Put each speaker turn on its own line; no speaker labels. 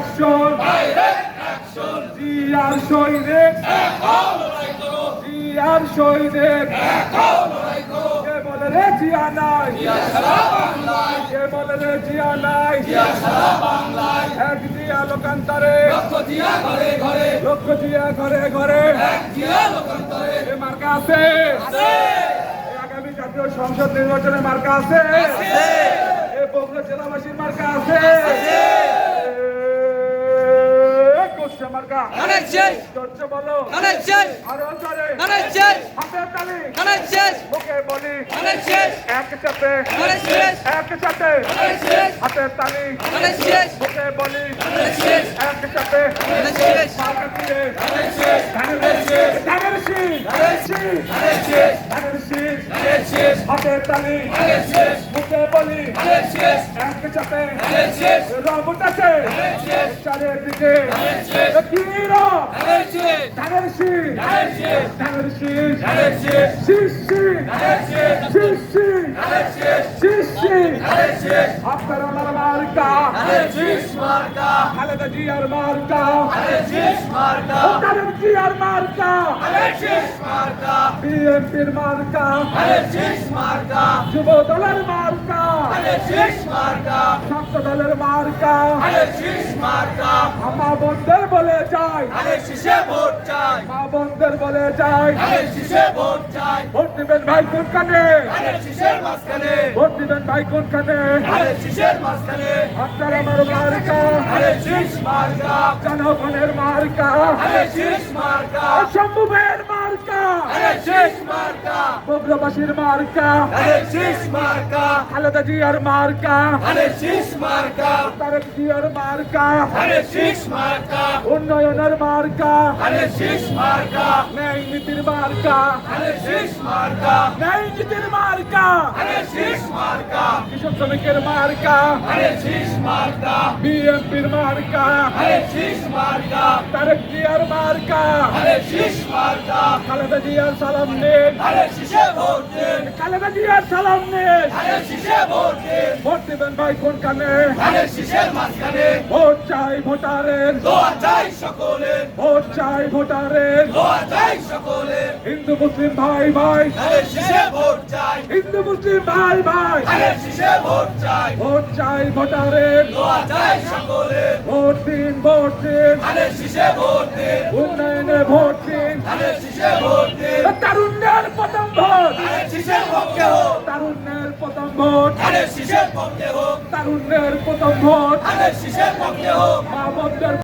action জিয়ার সৈনিক জিয়ার সৈনিক কে বলে রে জিয়া নাই কে বলে রে জিয়া নাই এক জিয়া লোকান্তরে লক্ষ জিয়া ঘরে ঘরে এ মার্কা আছে আগামী জাতীয় সংসদ নির্বাচনের মার্কা আছে এ বগুড়া জেলাবাসীর মার্কা আছে মার্কা বলো আরো জোরে হাতের তালি মুখে বলি একসাথে একসাথে হাতের তালি মুখে বলি একসাথে মার্কা দিয়ে ধানের শীষ হাতের তালি মুখে বলি একসাথে রব উঠেছে চারিদিকে ধানের শীষ আপনার আমার মার্কা খালেদা জিয়ার মার্কা খালেদা জিয়ার মার্কা বিএনপির মার্কা যুব দলের মার্কা ছাত্র দলের মার্কা মা বোনদের বলে যাই মা বোনদের বলে যাই ভোট দিবেন ভাই কোনখানে ভোট দিবেন ভাই কোনখানে আপনার আমার মার্কা জনগণের মার্কা শম্ভুবের মার্কা বগুড়াবাসীর মার্কা খালেদা জিয়ার মার্কা তারেক জিয়ার মার্কা উন্নয়নের মার্কা ন্যায় নীতির মার্কা ন্যায় নীতির মার্কা কৃষক শ্রমিকের মার্কা বিএনপির মার্কা তারেক জিয়ার মার্কা খালেদা জিয়ার সালাম নেন খালেদা জিয়ার সালাম নেন ভোট দেবেন ভাই কোনখানে ভোট চাই ভোটারের ভোট চাই ভোটারের হিন্দু মুসলিম ভাই ভাই হিন্দু মুসলিম ভাই ভাই ভোট চাই ভোটারের ভোট দিন উন্নয়নে ভোট দিন তারুণ্যের প্রথম ভোট তারুণ্যের প্রথম ভোট তারুণ্যের প্রথম ভোট মা বোনদের